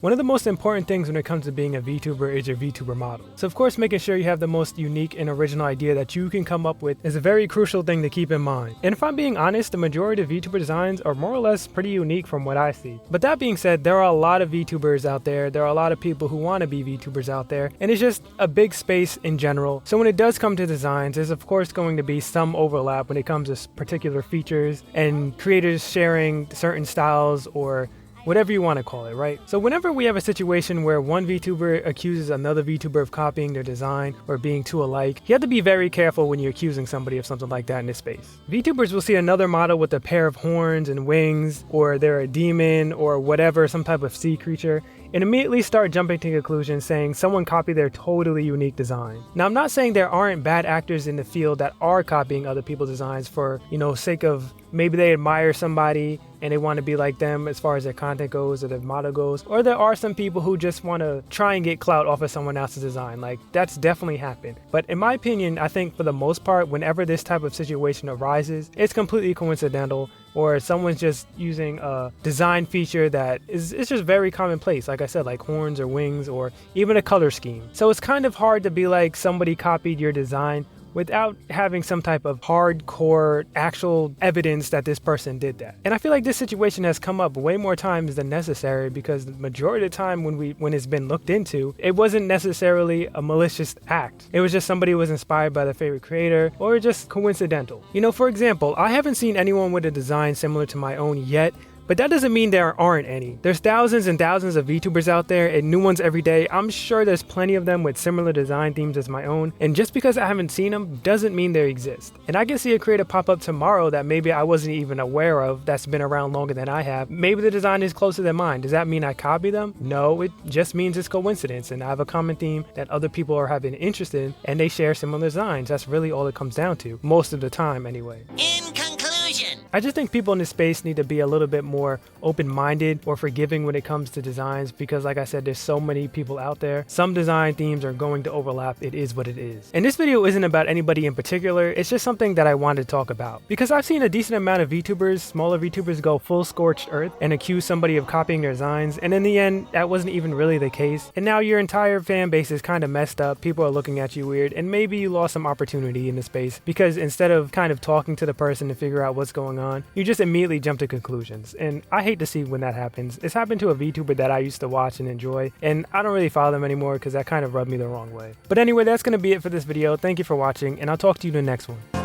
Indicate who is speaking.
Speaker 1: One of the most important things when it comes to being a VTuber is your VTuber model. So of course, making sure you have the most unique and original idea that you can come up with is a very crucial thing to keep in mind. And if I'm being honest, the majority of VTuber designs are more or less pretty unique from what I see. But that being said, there are a lot of VTubers out there, there are a lot of people who want to be VTubers out there, and it's just a big space in general. So when it does come to designs, there's of course going to be some overlap when it comes to particular features and creators sharing certain styles or whatever you want to call it, right? So whenever we have a situation where one VTuber accuses another VTuber of copying their design or being too alike, you have to be very careful when you're accusing somebody of something like that in this space. VTubers will see another model with a pair of horns and wings, or they're a demon or whatever, some type of sea creature, and immediately start jumping to conclusions saying someone copied their totally unique design. Now, I'm not saying there aren't bad actors in the field that are copying other people's designs for, sake of maybe they admire somebody and they want to be like them as far as their content goes or their model goes, or there are some people who just want to try and get clout off of someone else's design. Like, that's definitely happened. But in my opinion, I think for the most part, whenever this type of situation arises, it's completely coincidental, or someone's just using a design feature that is just very commonplace, like I said, like horns or wings or even a color scheme. So it's kind of hard to be like somebody copied your design without having some type of hardcore actual evidence that this person did that. And I feel like this situation has come up way more times than necessary, because the majority of the time when it's been looked into, it wasn't necessarily a malicious act. It was just somebody who was inspired by their favorite creator or just coincidental. For example, I haven't seen anyone with a design similar to my own yet, but that doesn't mean there aren't any. There's thousands and thousands of VTubers out there and new ones every day. I'm sure there's plenty of them with similar design themes as my own. And just because I haven't seen them doesn't mean they exist. And I can see a creator pop up tomorrow that maybe I wasn't even aware of, that's been around longer than I have. Maybe the design is closer than mine. Does that mean I copy them? No, it just means it's coincidence. And I have a common theme that other people are having interest in and they share similar designs. That's really all it comes down to, most of the time anyway.
Speaker 2: In conclusion,
Speaker 1: I just think people in this space need to be a little bit more open-minded or forgiving when it comes to designs, because like I said, there's so many people out there. Some design themes are going to overlap. It is what it is. And this video isn't about anybody in particular. It's just something that I wanted to talk about, because I've seen a decent amount of VTubers, smaller VTubers, go full scorched earth and accuse somebody of copying their designs, and in the end, that wasn't even really the case. And now your entire fan base is kind of messed up. People are looking at you weird, and maybe you lost some opportunity in the space because instead of kind of talking to the person to figure out what's going on, you just immediately jump to conclusions. And I hate to see when that happens. It's happened to a VTuber that I used to watch and enjoy, and I don't really follow them anymore because that kind of rubbed me the wrong way. But anyway, that's going to be it for this video. Thank you for watching, and I'll talk to you in the next one.